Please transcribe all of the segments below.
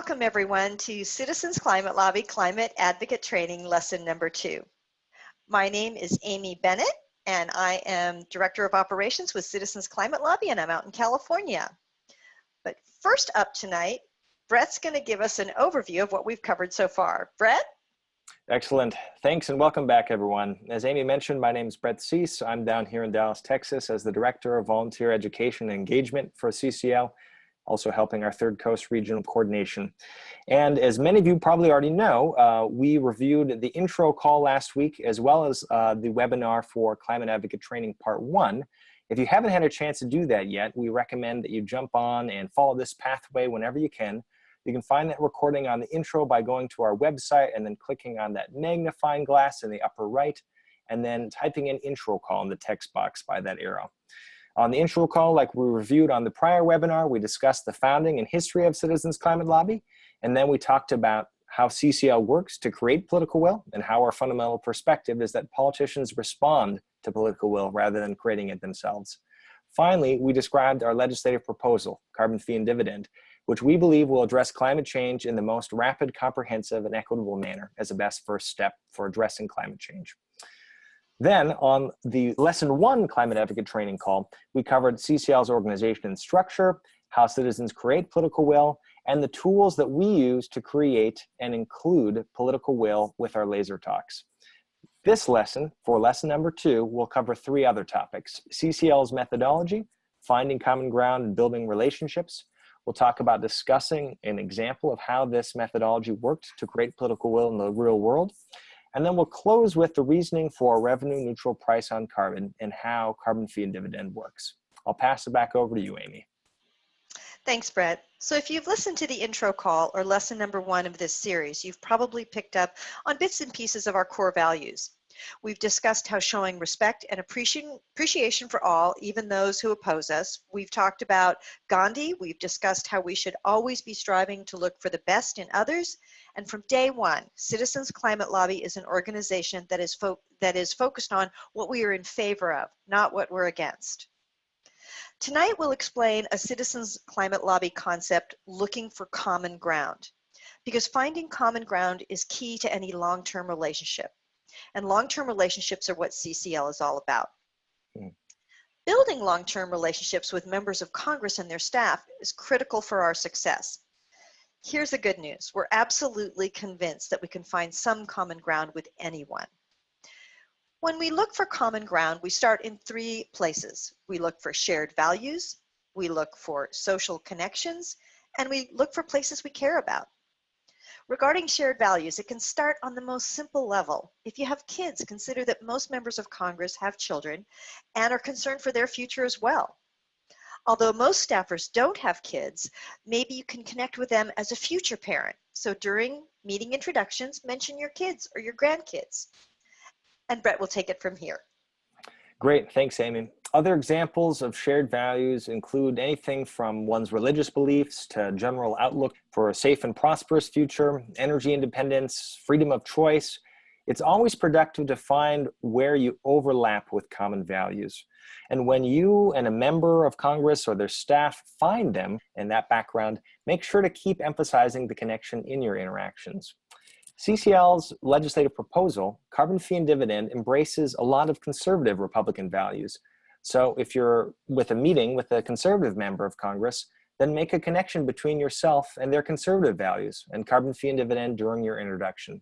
Welcome everyone to Citizens Climate Lobby Climate Advocate Training Lesson number 2. My name is Amy Bennett and I am Director of Operations with Citizens Climate Lobby and I'm out in California. But first up tonight, Brett's going to give us an overview of what we've covered so far. Brett? Excellent. Thanks and welcome back everyone. As Amy mentioned, my name is Brett Cease. I'm down here in Dallas, Texas as the Director of Volunteer Education and Engagement for CCL. Also helping our Third Coast Regional Coordination. And as many of you probably already know, we reviewed the intro call last week as well as the webinar for Climate Advocate Training Part 1. If you haven't had a chance to do that yet, we recommend that you jump on and follow this pathway whenever you can. You can find that recording on the intro by going to our website and then clicking on that magnifying glass in the upper right and then typing in intro call in the text box by that arrow. On the intro call, like we reviewed on the prior webinar, we discussed the founding and history of Citizens Climate Lobby, and then we talked about how CCL works to create political will and how our fundamental perspective is that politicians respond to political will rather than creating it themselves. Finally, we described our legislative proposal, carbon fee and dividend, which we believe will address climate change in the most rapid, comprehensive, and equitable manner as a best first step for addressing climate change. Then on the Lesson 1 Climate Advocate Training call, we covered CCL's organization and structure, how citizens create political will, and the tools that we use to create and include political will with our laser talks. This lesson, for lesson number 2, will cover 3 other topics: CCL's methodology, finding common ground and building relationships. We'll talk about discussing an example of how this methodology worked to create political will in the real world. And then we'll close with the reasoning for a revenue neutral price on carbon and how carbon fee and dividend works. I'll pass it back over to you, Amy. Thanks, Brett. So if you've listened to the intro call or lesson number 1 of this series, you've probably picked up on bits and pieces of our core values. We've discussed how showing respect and appreciation for all, even those who oppose us. We've talked about Gandhi. We've discussed how we should always be striving to look for the best in others. And from day one, Citizens Climate Lobby is an organization that is focused on what we are in favor of, not what we're against. Tonight, we'll explain a Citizens Climate Lobby concept, looking for common ground, because finding common ground is key to any long-term relationship. And long-term relationships are what CCL is all about. Building long-term relationships with members of Congress and their staff is critical for our success. Here's the good news. We're absolutely convinced that we can find some common ground with anyone. When we look for common ground, we start in 3 places. We look for shared values, we look for social connections, and we look for places we care about. Regarding shared values, it can start on the most simple level. If you have kids, consider that most members of Congress have children and are concerned for their future as well. Although most staffers don't have kids, maybe you can connect with them as a future parent. So during meeting introductions, mention your kids or your grandkids. And Brett will take it from here. Great, thanks, Amy. Other examples of shared values include anything from one's religious beliefs to general outlook for a safe and prosperous future, energy independence, freedom of choice. It's always productive to find where you overlap with common values. And when you and a member of Congress or their staff find them in that background, make sure to keep emphasizing the connection in your interactions. CCL's legislative proposal, carbon fee and dividend, embraces a lot of conservative Republican values. So if you're with a meeting with a conservative member of Congress, then make a connection between yourself and their conservative values and carbon fee and dividend during your introduction.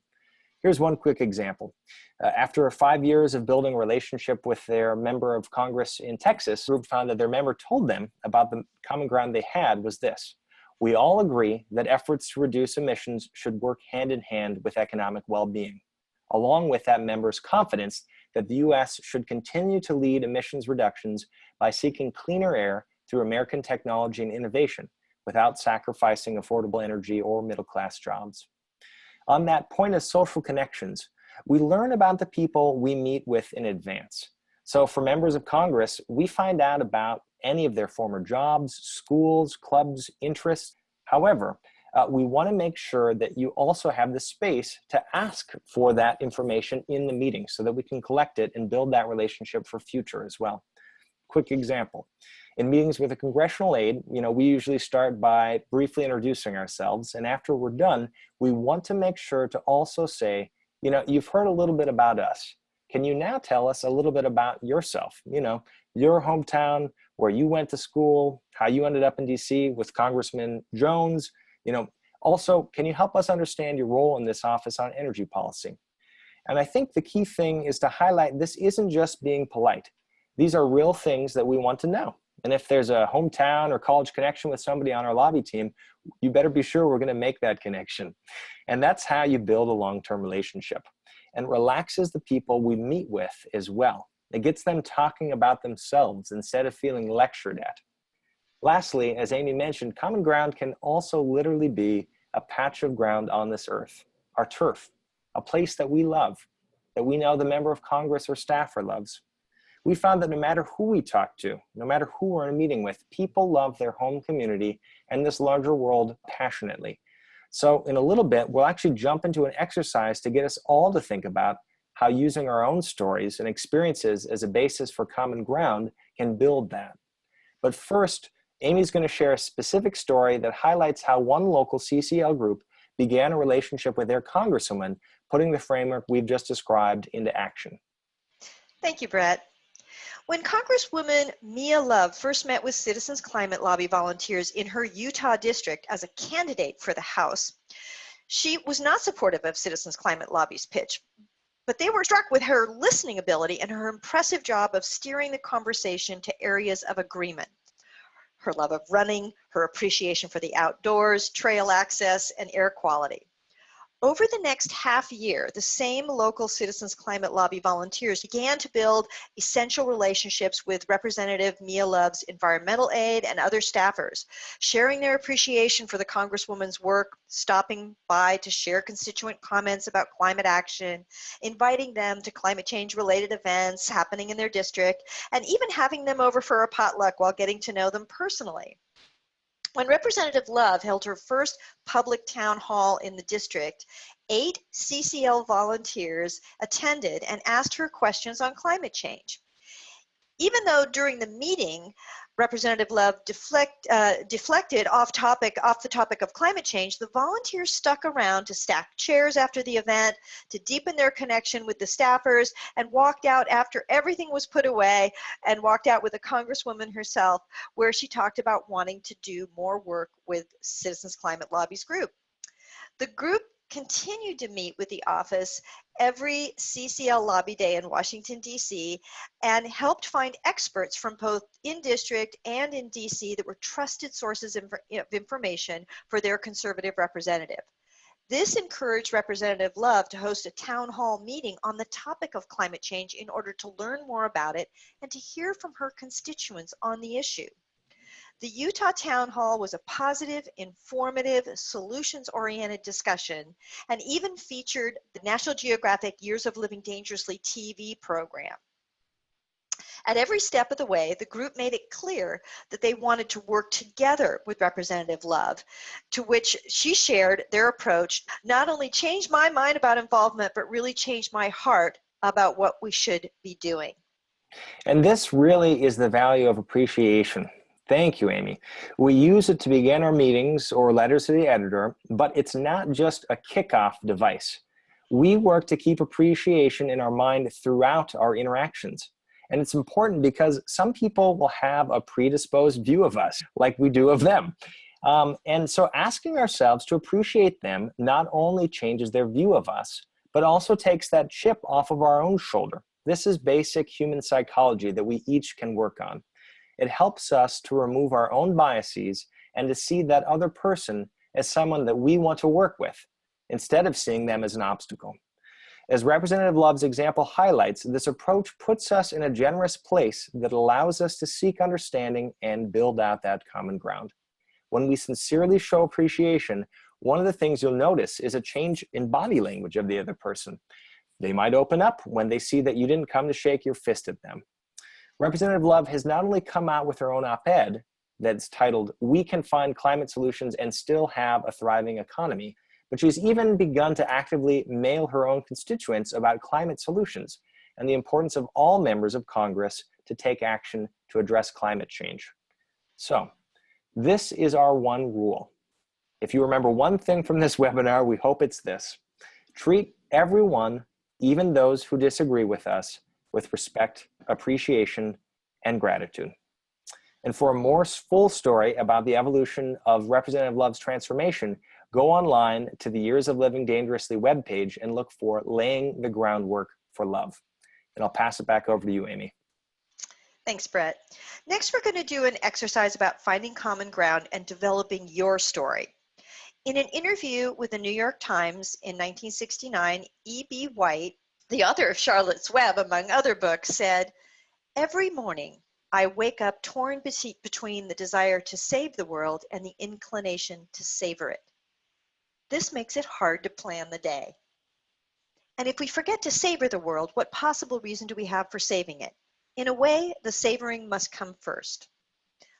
Here's one quick example. After 5 years of building a relationship with their member of Congress in Texas, the group found that their member told them about the common ground they had was this: we all agree that efforts to reduce emissions should work hand in hand with economic well-being, along with that member's confidence that the U.S. should continue to lead emissions reductions by seeking cleaner air through American technology and innovation without sacrificing affordable energy or middle-class jobs. On that point of social connections, we learn about the people we meet with in advance. So for members of Congress, we find out about any of their former jobs, schools, clubs, interests. However, we want to make sure that you also have the space to ask for that information in the meeting so that we can collect it and build that relationship for future as well. Quick example. In meetings with a congressional aide, we usually start by briefly introducing ourselves. And after we're done, we want to make sure to also say, you've heard a little bit about us. Can you now tell us a little bit about yourself? Your hometown, where you went to school, how you ended up in DC with Congressman Jones. Also, can you help us understand your role in this office on energy policy? And I think the key thing is to highlight this isn't just being polite. These are real things that we want to know. And if there's a hometown or college connection with somebody on our lobby team, you better be sure we're going to make that connection. And that's how you build a long-term relationship, and relaxes the people we meet with as well. It gets them talking about themselves instead of feeling lectured at. Lastly, as Amy mentioned, common ground can also literally be a patch of ground on this earth, our turf, a place that we love, that we know the member of Congress or staffer loves. We found that no matter who we talk to, no matter who we're in a meeting with, people love their home community and this larger world passionately. So in a little bit, we'll actually jump into an exercise to get us all to think about how using our own stories and experiences as a basis for common ground can build that. But first, Amy's going to share a specific story that highlights how one local CCL group began a relationship with their congresswoman, putting the framework we've just described into action. Thank you, Brett. When Congresswoman Mia Love first met with Citizens Climate Lobby volunteers in her Utah district as a candidate for the House, she was not supportive of Citizens Climate Lobby's pitch, but they were struck with her listening ability and her impressive job of steering the conversation to areas of agreement. Her love of running, her appreciation for the outdoors, trail access, and air quality. Over the next half year, the same local Citizens Climate Lobby volunteers began to build essential relationships with Representative Mia Love's environmental aide and other staffers, sharing their appreciation for the Congresswoman's work, stopping by to share constituent comments about climate action, inviting them to climate change related events happening in their district, and even having them over for a potluck while getting to know them personally. When Representative Love held her first public town hall in the district, 8 CCL volunteers attended and asked her questions on climate change. Even though during the meeting, Representative Love deflected off the topic of climate change, the volunteers stuck around to stack chairs after the event, to deepen their connection with the staffers, and walked out after everything was put away, and walked out with the Congresswoman herself, where she talked about wanting to do more work with Citizens Climate Lobby's group. The group continued to meet with the office every CCL lobby day in Washington, D.C., and helped find experts from both in district and in D.C. that were trusted sources of information for their conservative representative. This encouraged Representative Love to host a town hall meeting on the topic of climate change in order to learn more about it and to hear from her constituents on the issue. The Utah Town Hall was a positive, informative, solutions-oriented discussion, and even featured the National Geographic Years of Living Dangerously TV program. At every step of the way, the group made it clear that they wanted to work together with Representative Love, to which she shared their approach not only changed my mind about involvement, but really changed my heart about what we should be doing. And this really is the value of appreciation. Thank you, Amy. We use it to begin our meetings or letters to the editor, but it's not just a kickoff device. We work to keep appreciation in our mind throughout our interactions. And it's important because some people will have a predisposed view of us, like we do of them. And so asking ourselves to appreciate them not only changes their view of us, but also takes that chip off of our own shoulder. This is basic human psychology that we each can work on. It helps us to remove our own biases and to see that other person as someone that we want to work with, instead of seeing them as an obstacle. As Representative Love's example highlights, this approach puts us in a generous place that allows us to seek understanding and build out that common ground. When we sincerely show appreciation, one of the things you'll notice is a change in body language of the other person. They might open up when they see that you didn't come to shake your fist at them. Representative Love has not only come out with her own op-ed that's titled, "We Can Find Climate Solutions and Still Have a Thriving Economy," but she's even begun to actively mail her own constituents about climate solutions and the importance of all members of Congress to take action to address climate change. So, this is our one rule. If you remember one thing from this webinar, we hope it's this. Treat everyone, even those who disagree with us, with respect, appreciation, and gratitude. And for a more full story about the evolution of Representative Love's transformation, go online to the Years of Living Dangerously webpage and look for Laying the Groundwork for Love. And I'll pass it back over to you, Amy. Thanks, Brett. Next, we're going to do an exercise about finding common ground and developing your story. In an interview with the New York Times in 1969, E.B. White, the author of Charlotte's Web, among other books, said, "Every morning, I wake up torn between the desire to save the world and the inclination to savor it. This makes it hard to plan the day. And if we forget to savor the world, what possible reason do we have for saving it? In a way, the savoring must come first."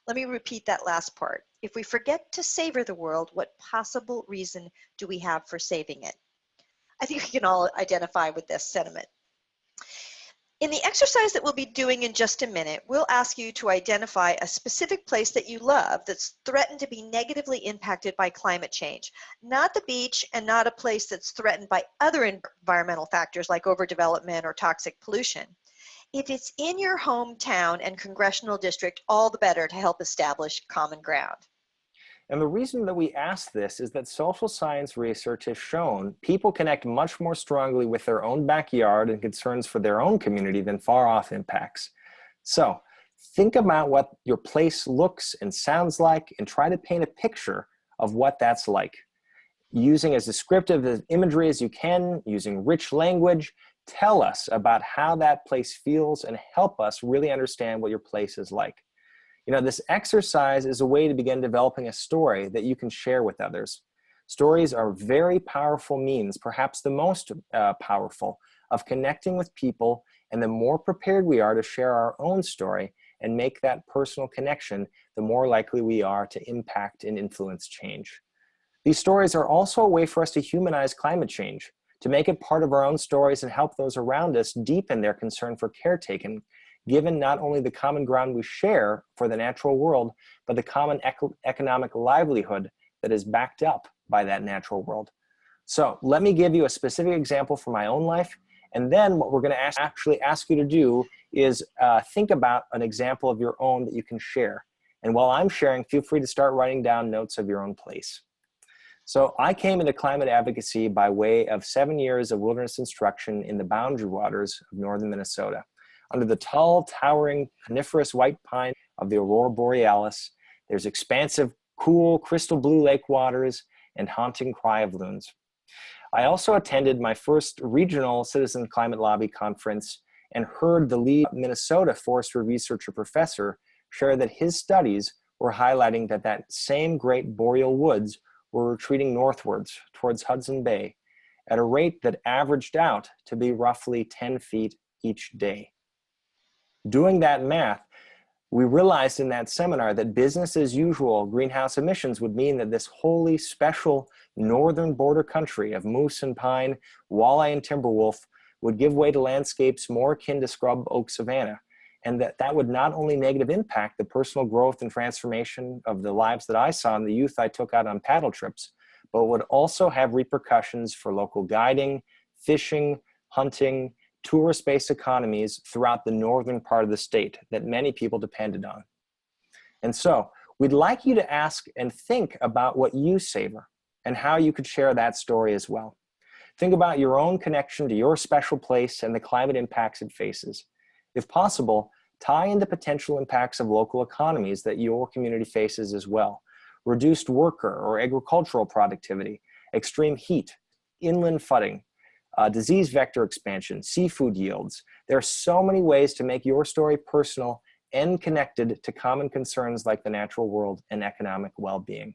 Let me repeat that last part. If we forget to savor the world, what possible reason do we have for saving it? I think we can all identify with this sentiment. In the exercise that we'll be doing in just a minute, we'll ask you to identify a specific place that you love that's threatened to be negatively impacted by climate change. Not the beach and not a place that's threatened by other environmental factors like overdevelopment or toxic pollution. If it's in your hometown and congressional district, all the better to help establish common ground. And the reason that we ask this is that social science research has shown people connect much more strongly with their own backyard and concerns for their own community than far-off impacts. So think about what your place looks and sounds like and try to paint a picture of what that's like. Using as descriptive imagery as you can, using rich language, tell us about how that place feels and help us really understand what your place is like. You know, this exercise is a way to begin developing a story that you can share with others. Stories are very powerful means, perhaps the most powerful, of connecting with people, and the more prepared we are to share our own story and make that personal connection, the more likely we are to impact and influence change. These stories are also a way for us to humanize climate change, to make it part of our own stories and help those around us deepen their concern for caretaking, given not only the common ground we share for the natural world, but the common economic livelihood that is backed up by that natural world. So let me give you a specific example from my own life, and then what we're going to actually ask you to do is think about an example of your own that you can share. And while I'm sharing, feel free to start writing down notes of your own place. So I came into climate advocacy by way of 7 years of wilderness instruction in the boundary waters of northern Minnesota, under the tall, towering, coniferous white pine of the Aurora Borealis. There's expansive, cool, crystal blue lake waters and haunting cry of loons. I also attended my first regional Citizen Climate Lobby conference and heard the lead Minnesota forestry researcher professor share that his studies were highlighting that same great boreal woods were retreating northwards towards Hudson Bay at a rate that averaged out to be roughly 10 feet each day. Doing that math, we realized in that seminar that business as usual greenhouse emissions would mean that this wholly special northern border country of moose and pine, walleye and timber wolf would give way to landscapes more akin to scrub oak savanna, and that would not only negatively impact the personal growth and transformation of the lives that I saw and the youth I took out on paddle trips, but would also have repercussions for local guiding, fishing, hunting, tourist-based economies throughout the northern part of the state that many people depended on. And so we'd like you to ask and think about what you savor and how you could share that story as well. Think about your own connection to your special place and the climate impacts it faces. If possible, tie in the potential impacts of local economies that your community faces as well. Reduced worker or agricultural productivity, extreme heat, inland flooding, disease vector expansion, seafood yields. There are so many ways to make your story personal and connected to common concerns like the natural world and economic well-being.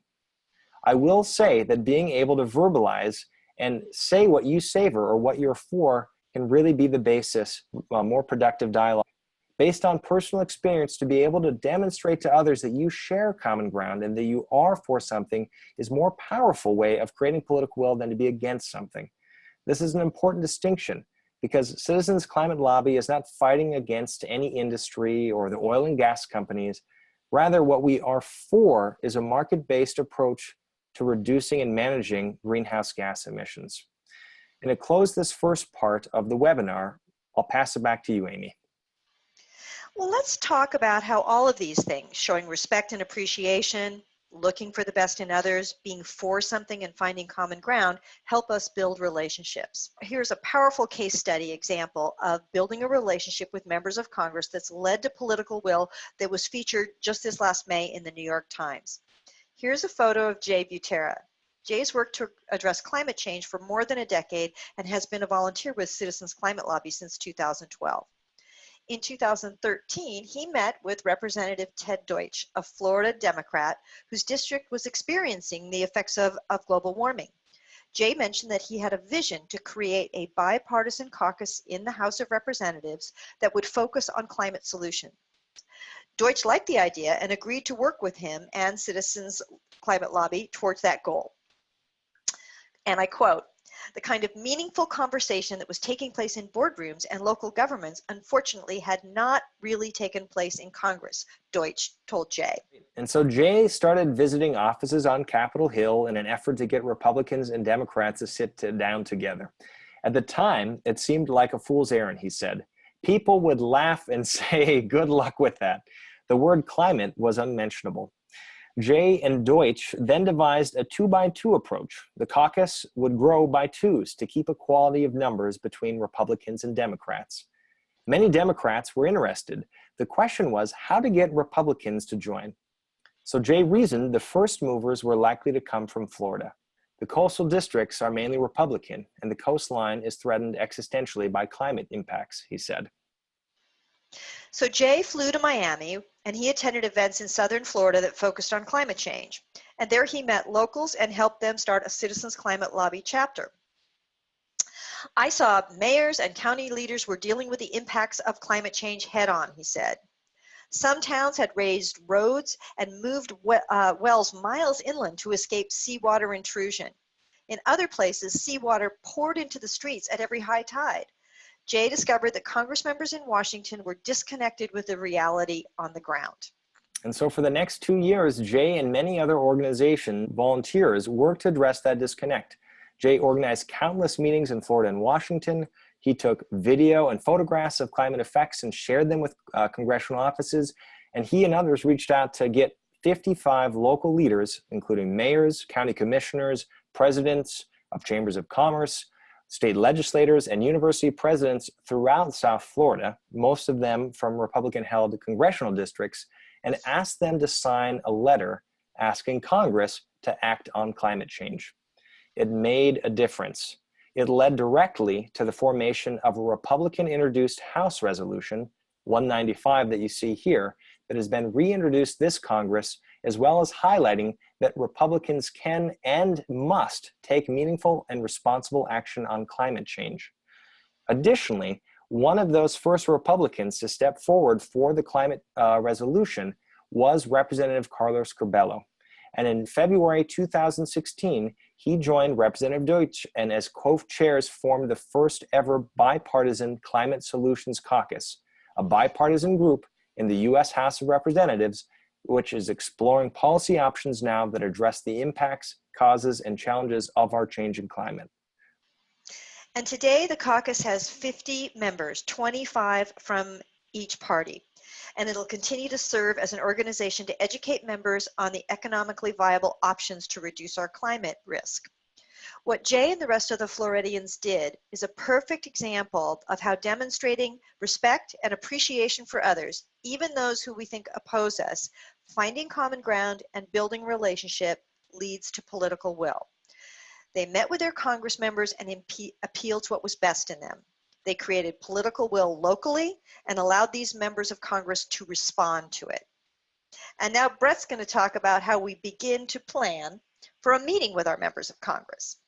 I will say that being able to verbalize and say what you savor or what you're for can really be the basis of a more productive dialogue. Based on personal experience, to be able to demonstrate to others that you share common ground and that you are for something is a more powerful way of creating political will than to be against something. This is an important distinction because Citizens Climate Lobby is not fighting against any industry or the oil and gas companies. Rather, what we are for is a market-based approach to reducing and managing greenhouse gas emissions. And to close this first part of the webinar, I'll pass it back to you, Amy. Well, let's talk about how all of these things, showing respect and appreciation, looking for the best in others, being for something and finding common ground, help us build relationships. Here's a powerful case study example of building a relationship with members of Congress that's led to political will that was featured just this last May in the New York Times. Here's a photo of Jay Butera. Jay's worked to address climate change for more than a decade and has been a volunteer with Citizens Climate Lobby since 2012. In 2013, he met with Representative Ted Deutsch, a Florida Democrat whose district was experiencing the effects of global warming. Jay mentioned that he had a vision to create a bipartisan caucus in the House of Representatives that would focus on climate solutions. Deutsch liked the idea and agreed to work with him and Citizens Climate Lobby towards that goal. And I quote, "The kind of meaningful conversation that was taking place in boardrooms and local governments unfortunately had not really taken place in Congress," Deutsch told Jay. And so Jay started visiting offices on Capitol Hill in an effort to get Republicans and Democrats to sit down together. At the time, it seemed like a fool's errand, he said. People would laugh and say, good luck with that. The word climate was unmentionable. Jay and Deutsch then devised a 2-by-2 approach. The caucus would grow by twos to keep equality of numbers between Republicans and Democrats. Many Democrats were interested. The question was how to get Republicans to join. So Jay reasoned the first movers were likely to come from Florida. The coastal districts are mainly Republican, and the coastline is threatened existentially by climate impacts, he said. So Jay flew to Miami, and he attended events in southern Florida that focused on climate change. And there he met locals and helped them start a Citizens Climate Lobby chapter. "I saw mayors and county leaders were dealing with the impacts of climate change head on," he said. "Some towns had raised roads and moved wells miles inland to escape seawater intrusion. In other places, seawater poured into the streets at every high tide." Jay discovered that Congress members in Washington were disconnected with the reality on the ground. And so for the next 2 years, Jay and many other organization volunteers worked to address that disconnect. Jay organized countless meetings in Florida and Washington. He took video and photographs of climate effects and shared them with congressional offices. And he and others reached out to get 55 local leaders, including mayors, county commissioners, presidents of chambers of commerce, state legislators, and university presidents throughout South Florida, most of them from Republican-held congressional districts, and asked them to sign a letter asking Congress to act on climate change. It made a difference. It led directly to the formation of a Republican-introduced House Resolution, 195 that you see here, that has been reintroduced this Congress, as well as highlighting that Republicans can and must take meaningful and responsible action on climate change. Additionally, one of those first Republicans to step forward for the climate resolution was Representative Carlos Curbelo. And in February 2016, he joined Representative Deutsch and as co-chairs formed the first ever bipartisan Climate Solutions Caucus, a bipartisan group in the U.S. House of Representatives, which is exploring policy options now that address the impacts, causes, and challenges of our changing climate. And today the caucus has 50 members, 25 from each party. And it'll continue to serve as an organization to educate members on the economically viable options to reduce our climate risk. What Jay and the rest of the Floridians did is a perfect example of how demonstrating respect and appreciation for others, even those who we think oppose us, finding common ground and building relationship leads to political will. They met with their Congress members and appealed to what was best in them. They created political will locally and allowed these members of Congress to respond to it. And now Brett's going to talk about how we begin to plan for a meeting with our members of Congress.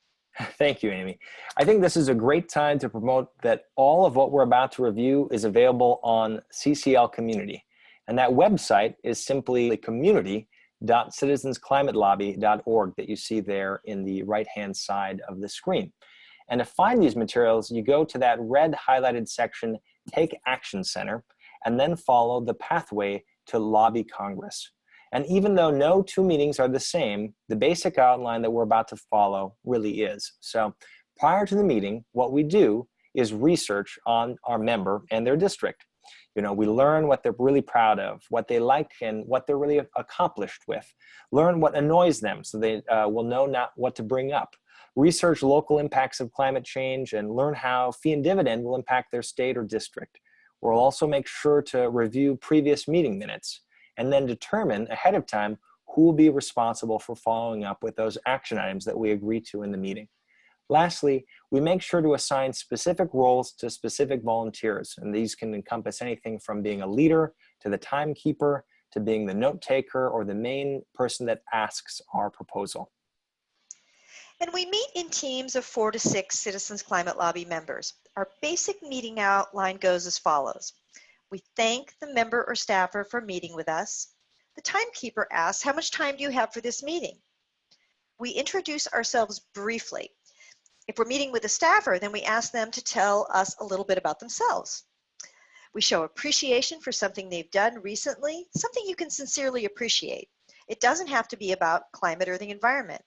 Thank you, Amy. I think this is a great time to promote that all of what we're about to review is available on CCL Community. And that website is simply community.citizensclimatelobby.org that you see there in the right-hand side of the screen. And to find these materials, you go to that red highlighted section, Take Action Center, and then follow the pathway to Lobby Congress. And even though no two meetings are the same, the basic outline that we're about to follow really is. So prior to the meeting, what we do is research on our member and their district. You know, we learn what they're really proud of, what they like, and what they're really accomplished with. Learn what annoys them so they will know not what to bring up. Research local impacts of climate change and learn how fee and dividend will impact their state or district. We'll also make sure to review previous meeting minutes and then determine ahead of time who will be responsible for following up with those action items that we agree to in the meeting. Lastly, we make sure to assign specific roles to specific volunteers, and these can encompass anything from being a leader to the timekeeper to being the note taker or the main person that asks our proposal. And we meet in teams of 4 to 6 Citizens Climate Lobby members. Our basic meeting outline goes as follows. We thank the member or staffer for meeting with us. The timekeeper asks, how much time do you have for this meeting? We introduce ourselves briefly. If we're meeting with a staffer, then we ask them to tell us a little bit about themselves. We show appreciation for something they've done recently, something you can sincerely appreciate. It doesn't have to be about climate or the environment.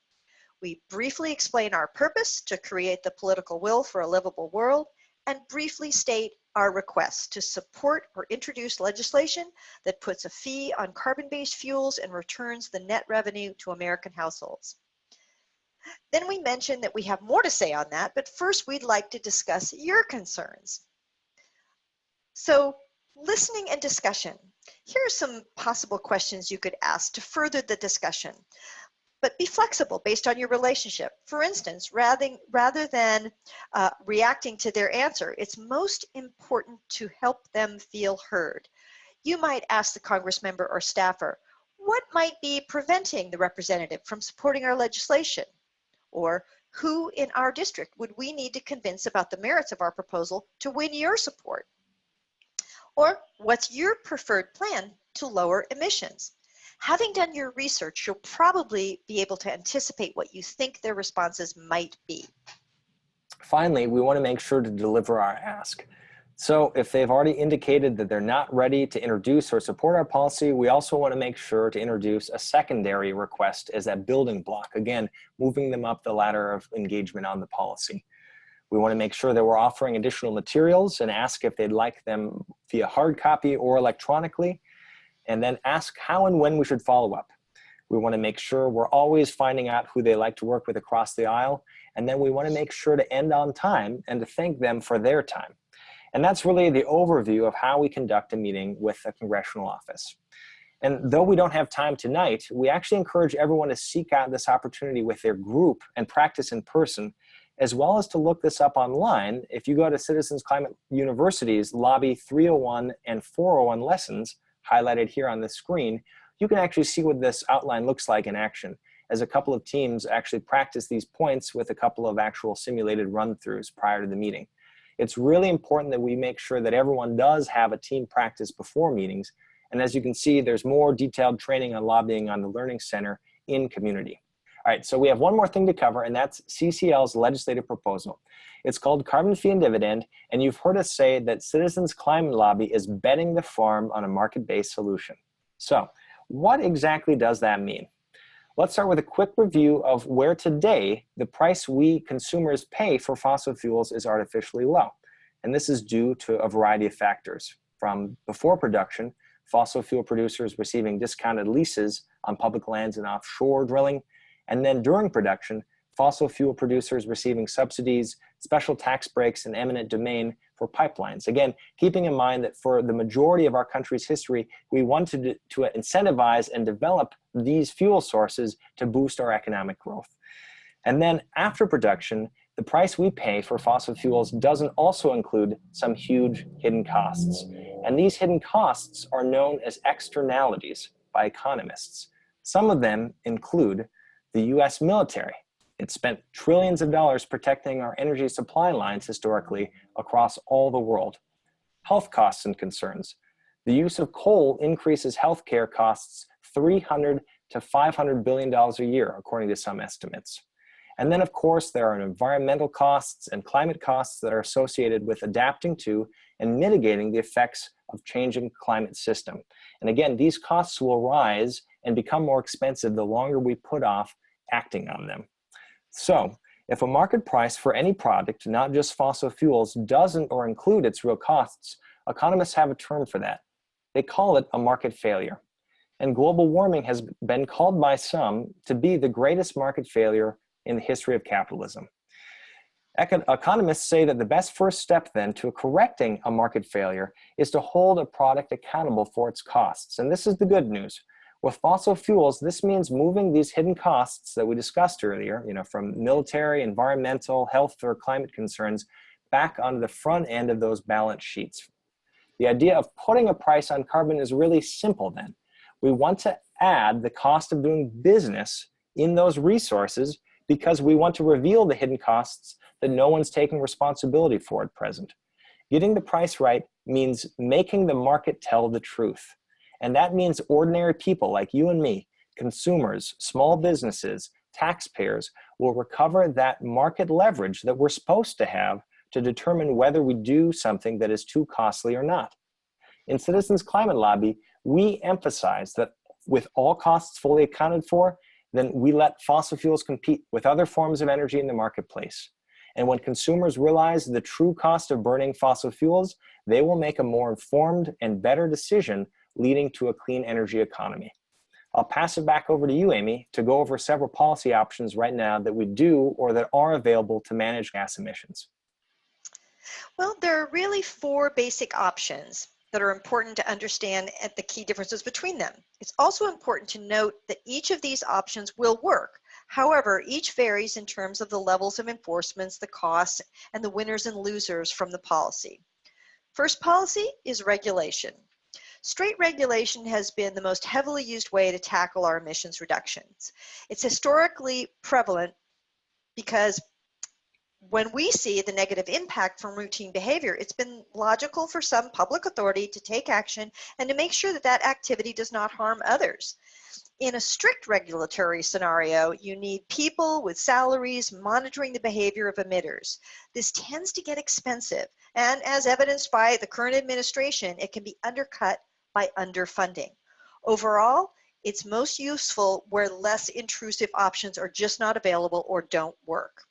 We briefly explain our purpose to create the political will for a livable world and briefly state our request to support or introduce legislation that puts a fee on carbon-based fuels and returns the net revenue to American households. Then we mention that we have more to say on that, but first we'd like to discuss your concerns. So, listening and discussion. Here are some possible questions you could ask to further the discussion. But be flexible based on your relationship. For instance, rather than reacting to their answer, it's most important to help them feel heard. You might ask the Congress member or staffer, what might be preventing the representative from supporting our legislation? Or who in our district would we need to convince about the merits of our proposal to win your support? Or what's your preferred plan to lower emissions? Having done your research, you'll probably be able to anticipate what you think their responses might be. Finally, we want to make sure to deliver our ask. So if they've already indicated that they're not ready to introduce or support our policy, we also want to make sure to introduce a secondary request as that building block, again, moving them up the ladder of engagement on the policy. We want to make sure that we're offering additional materials and ask if they'd like them via hard copy or electronically, and then ask how and when we should follow up. We want to make sure we're always finding out who they like to work with across the aisle, and then we want to make sure to end on time and to thank them for their time. And that's really the overview of how we conduct a meeting with a congressional office. And though we don't have time tonight, we actually encourage everyone to seek out this opportunity with their group and practice in person, as well as to look this up online. If you go to Citizens Climate University's Lobby 301 and 401 lessons, highlighted here on the screen, you can actually see what this outline looks like in action, as a couple of teams actually practice these points with a couple of actual simulated run-throughs prior to the meeting. It's really important that we make sure that everyone does have a team practice before meetings. And as you can see, there's more detailed training on lobbying on the Learning Center in community. All right, so we have one more thing to cover, and that's CCL's legislative proposal. It's called Carbon Fee and Dividend, and you've heard us say that Citizens Climate Lobby is betting the farm on a market-based solution. So what exactly does that mean? Let's start with a quick review of where today the price we consumers pay for fossil fuels is artificially low. And this is due to a variety of factors. From before production, fossil fuel producers receiving discounted leases on public lands and offshore drilling, and then during production, fossil fuel producers receiving subsidies, special tax breaks, and eminent domain for pipelines. Again, keeping in mind that for the majority of our country's history, we wanted to incentivize and develop these fuel sources to boost our economic growth. And then after production, the price we pay for fossil fuels doesn't also include some huge hidden costs. And these hidden costs are known as externalities by economists. Some of them include the US military. It spent trillions of dollars protecting our energy supply lines historically across all the world. Health costs and concerns. The use of coal increases healthcare costs $300 to $500 billion a year, according to some estimates. And then, of course, there are environmental costs and climate costs that are associated with adapting to and mitigating the effects of changing climate system. And again, these costs will rise and become more expensive the longer we put off acting on them. So, if a market price for any product, not just fossil fuels, doesn't or include its real costs, economists have a term for that. They call it a market failure. And global warming has been called by some to be the greatest market failure in the history of capitalism. Economists say that the best first step then to correcting a market failure is to hold a product accountable for its costs. And this is the good news. With fossil fuels, this means moving these hidden costs that we discussed earlier, from military, environmental, health, or climate concerns, back onto the front end of those balance sheets. The idea of putting a price on carbon is really simple then. We want to add the cost of doing business in those resources because we want to reveal the hidden costs that no one's taking responsibility for at present. Getting the price right means making the market tell the truth. And that means ordinary people like you and me, consumers, small businesses, taxpayers, will recover that market leverage that we're supposed to have to determine whether we do something that is too costly or not. In Citizens Climate Lobby, we emphasize that with all costs fully accounted for, then we let fossil fuels compete with other forms of energy in the marketplace. And when consumers realize the true cost of burning fossil fuels, they will make a more informed and better decision leading to a clean energy economy. I'll pass it back over to you, Amy, to go over several policy options right now that we do or that are available to manage gas emissions. Well, there are really four basic options that are important to understand at the key differences between them. It's also important to note that each of these options will work. However, each varies in terms of the levels of enforcements, the costs, and the winners and losers from the policy. First policy is regulation. Straight regulation has been the most heavily used way to tackle our emissions reductions. It's historically prevalent because when we see the negative impact from routine behavior, it's been logical for some public authority to take action and to make sure that that activity does not harm others. In a strict regulatory scenario, you need people with salaries monitoring the behavior of emitters. This tends to get expensive, and as evidenced by the current administration, it can be undercut by underfunding. Overall, it's most useful where less intrusive options are just not available or don't work.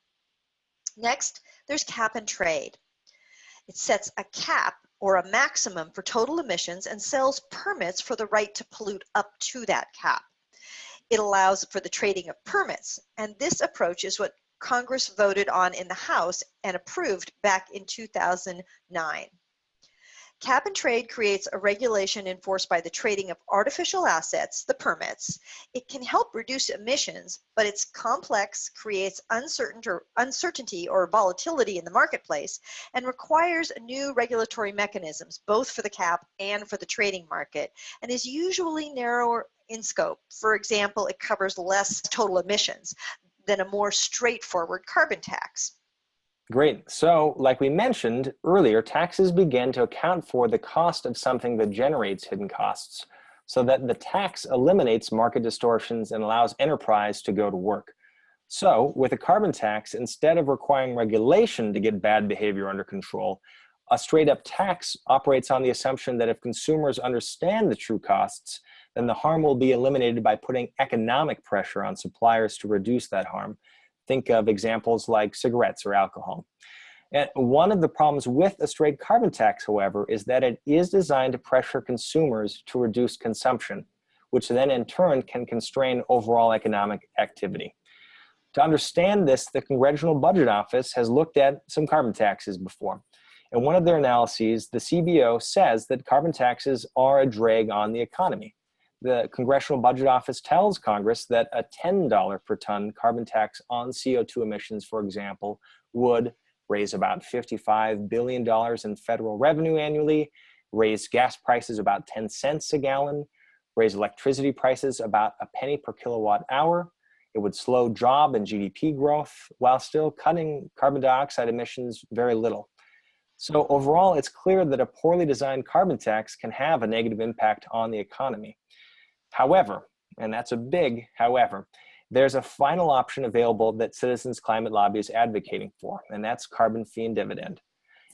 Next, there's cap and trade. It sets a cap or a maximum for total emissions and sells permits for the right to pollute up to that cap. It allows for the trading of permits, and this approach is what Congress voted on in the House and approved back in 2009. Cap and trade creates a regulation enforced by the trading of artificial assets, the permits. It can help reduce emissions, but it's complex, creates uncertainty or volatility in the marketplace, and requires new regulatory mechanisms, both for the cap and for the trading market, and is usually narrower in scope. For example, it covers less total emissions than a more straightforward carbon tax. Great. So, like we mentioned earlier, taxes begin to account for the cost of something that generates hidden costs, so that the tax eliminates market distortions and allows enterprise to go to work. So, with a carbon tax, instead of requiring regulation to get bad behavior under control, a straight-up tax operates on the assumption that if consumers understand the true costs, then the harm will be eliminated by putting economic pressure on suppliers to reduce that harm. Think of examples like cigarettes or alcohol. And one of the problems with a straight carbon tax, however, is that it is designed to pressure consumers to reduce consumption, which then in turn can constrain overall economic activity. To understand this, the Congressional Budget Office has looked at some carbon taxes before. In one of their analyses, the CBO says that carbon taxes are a drag on the economy. The Congressional Budget Office tells Congress that a $10 per ton carbon tax on CO2 emissions, for example, would raise about $55 billion in federal revenue annually, raise gas prices about 10 cents a gallon, raise electricity prices about a penny per kilowatt hour. It would slow job and GDP growth while still cutting carbon dioxide emissions very little. So overall, it's clear that a poorly designed carbon tax can have a negative impact on the economy. However, and that's a big however, there's a final option available that Citizens Climate Lobby is advocating for, and that's carbon fee and dividend.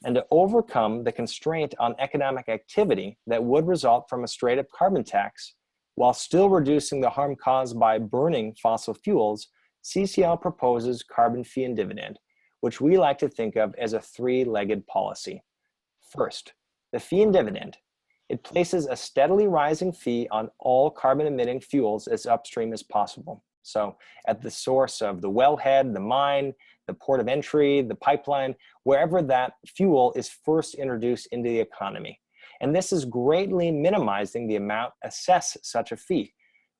And to overcome the constraint on economic activity that would result from a straight-up carbon tax, while still reducing the harm caused by burning fossil fuels, CCL proposes carbon fee and dividend, which we like to think of as a three-legged policy. First, the fee and dividend. It places a steadily rising fee on all carbon-emitting fuels as upstream as possible. So at the source of the wellhead, the mine, the port of entry, the pipeline, wherever that fuel is first introduced into the economy. And this is greatly minimizing the amount assessed such a fee,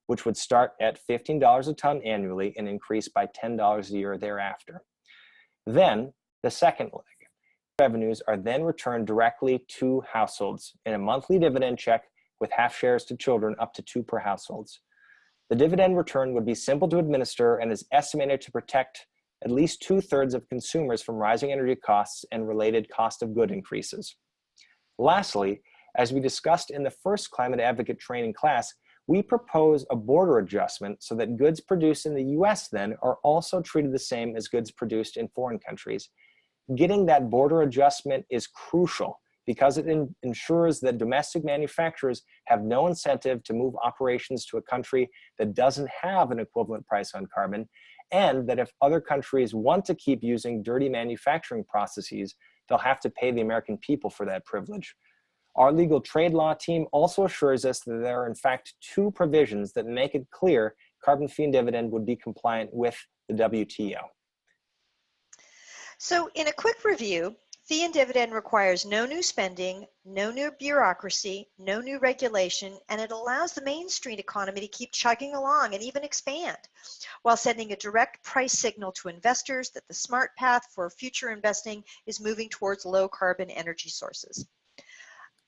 which would start at $15 a ton annually and increase by $10 a year thereafter. Then, the second leg. Revenues are then returned directly to households in a monthly dividend check with half shares to children up to 2 per households. The dividend return would be simple to administer and is estimated to protect at least 2/3 of consumers from rising energy costs and related cost of good increases. Lastly, as we discussed in the first Climate Advocate training class, we propose a border adjustment so that goods produced in the US then are also treated the same as goods produced in foreign countries. Getting that border adjustment is crucial because it ensures that domestic manufacturers have no incentive to move operations to a country that doesn't have an equivalent price on carbon, and that if other countries want to keep using dirty manufacturing processes, they'll have to pay the American people for that privilege. Our legal trade law team also assures us that there are in fact 2 provisions that make it clear carbon fee and dividend would be compliant with the WTO. So in a quick review, fee and dividend requires no new spending, no new bureaucracy, no new regulation, and it allows the Main Street economy to keep chugging along and even expand, while sending a direct price signal to investors that the smart path for future investing is moving towards low carbon energy sources.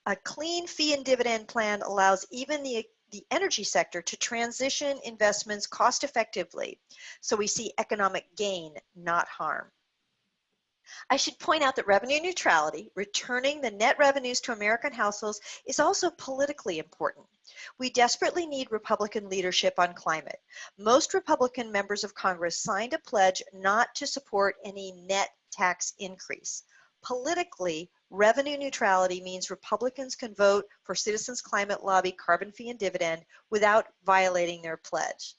A clean fee and dividend plan allows even the energy sector to transition investments cost effectively, so we see economic gain, not harm. I should point out that revenue neutrality, returning the net revenues to American households, is also politically important. We desperately need Republican leadership on climate. Most Republican members of Congress signed a pledge not to support any net tax increase. Politically, revenue neutrality means Republicans can vote for Citizens Climate Lobby carbon fee and dividend without violating their pledge.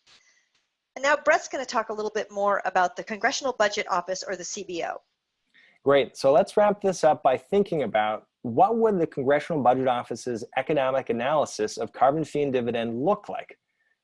And now Brett's going to talk a little bit more about the Congressional Budget Office, or the CBO. Great, so let's wrap this up by thinking about what would the Congressional Budget Office's economic analysis of carbon fee and dividend look like?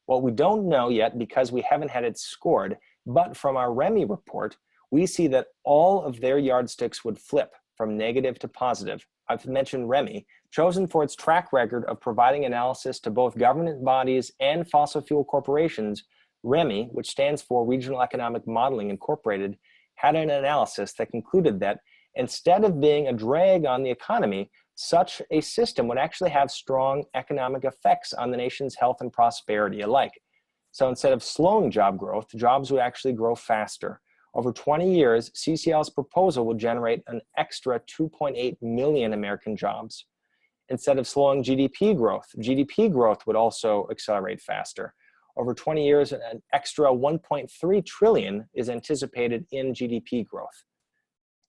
Well, we don't know yet because we haven't had it scored, but from our REMI report, we see that all of their yardsticks would flip from negative to positive. I've mentioned REMI, chosen for its track record of providing analysis to both government bodies and fossil fuel corporations. REMI, which stands for Regional Economic Modeling Incorporated, had an analysis that concluded that instead of being a drag on the economy, such a system would actually have strong economic effects on the nation's health and prosperity alike. So instead of slowing job growth, jobs would actually grow faster. Over 20 years, CCL's proposal would generate an extra 2.8 million American jobs. Instead of slowing GDP growth would also accelerate faster. Over 20 years, an extra 1.3 trillion is anticipated in GDP growth.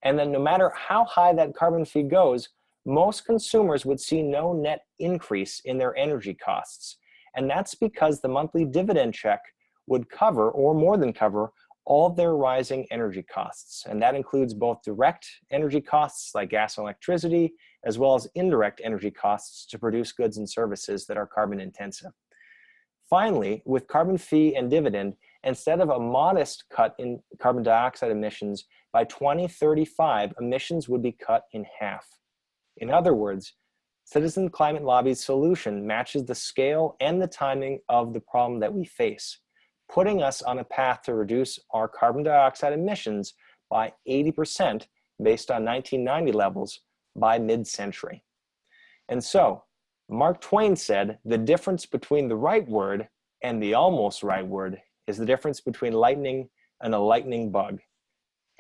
And then no matter how high that carbon fee goes, most consumers would see no net increase in their energy costs. And that's because the monthly dividend check would cover, or more than cover, all of their rising energy costs. And that includes both direct energy costs like gas and electricity, as well as indirect energy costs to produce goods and services that are carbon intensive. Finally, with carbon fee and dividend, instead of a modest cut in carbon dioxide emissions, by 2035, emissions would be cut in half. In other words, Citizen Climate Lobby's solution matches the scale and the timing of the problem that we face, putting us on a path to reduce our carbon dioxide emissions by 80% based on 1990 levels by mid-century. And so, Mark Twain said, the difference between the right word and the almost right word is the difference between lightning and a lightning bug.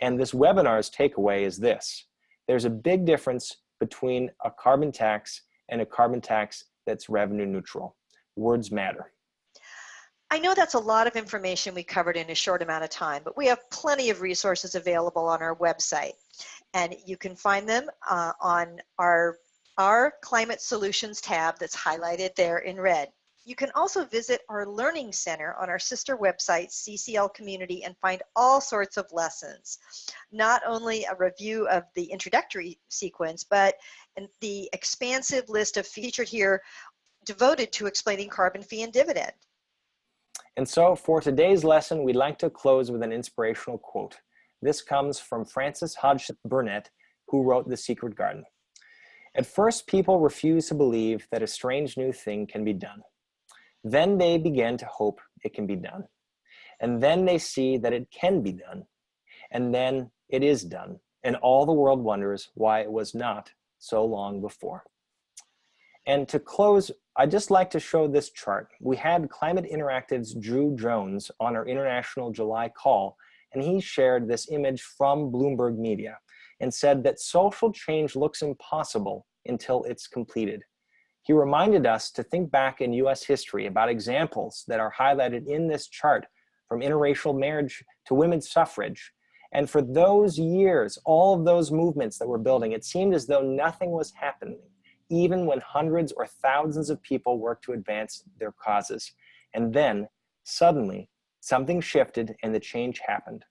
And this webinar's takeaway is this: there's a big difference between a carbon tax and a carbon tax that's revenue neutral. Words matter. I know that's a lot of information we covered in a short amount of time, but we have plenty of resources available on our website, and you can find them on our Climate Solutions tab that's highlighted there in red. You can also visit our Learning Center on our sister website, CCL Community, and find all sorts of lessons. Not only a review of the introductory sequence, but the expansive list of featured here devoted to explaining carbon fee and dividend. And so for today's lesson, we'd like to close with an inspirational quote. This comes from Frances Hodgson Burnett, who wrote The Secret Garden. At first, people refuse to believe that a strange new thing can be done. Then they begin to hope it can be done. And then they see that it can be done. And then it is done. And all the world wonders why it was not so long before. And to close, I'd just like to show this chart. We had Climate Interactive's Drew Jones on our International July call, and he shared this image from Bloomberg Media and said that social change looks impossible until it's completed. He reminded us to think back in US history about examples that are highlighted in this chart, from interracial marriage to women's suffrage. And for those years, all of those movements that were building, it seemed as though nothing was happening, even when hundreds or thousands of people worked to advance their causes. And then, suddenly, something shifted and the change happened.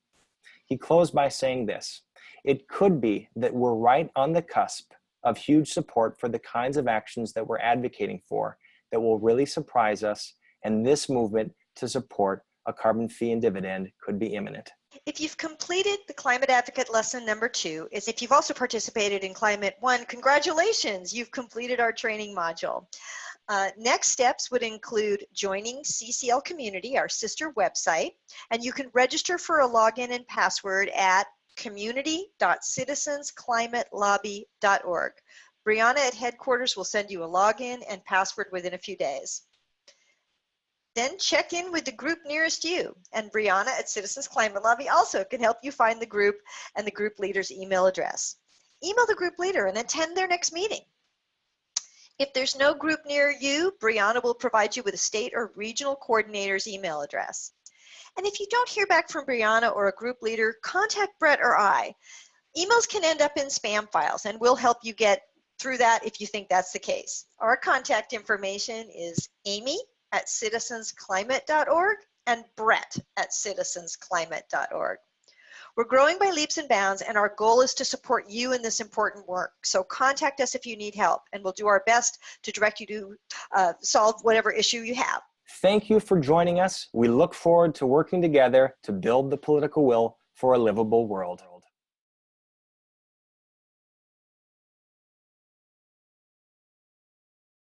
He closed by saying this: it could be that we're right on the cusp of huge support for the kinds of actions that we're advocating for that will really surprise us, and this movement to support a carbon fee and dividend could be imminent. If you've completed the Climate Advocate lesson number 2, if you've also participated in Climate 1, congratulations, you've completed our training module. Next steps would include joining CCL Community, our sister website, and you can register for a login and password at community.citizensclimatelobby.org. Brianna at headquarters will send you a login and password within a few days. Then check in with the group nearest you, and Brianna at Citizens Climate Lobby also can help you find the group and the group leader's email address. Email the group leader and attend their next meeting. If there's no group near you, Brianna will provide you with a state or regional coordinator's email address. And if you don't hear back from Brianna or a group leader, contact Brett or I. Emails can end up in spam files, and we'll help you get through that if you think that's the case. Our contact information is amy@citizensclimate.org and brett@citizensclimate.org. We're growing by leaps and bounds, and our goal is to support you in this important work. So contact us if you need help, and we'll do our best to direct you to solve whatever issue you have. Thank you for joining us. We look forward to working together to build the political will for a livable world.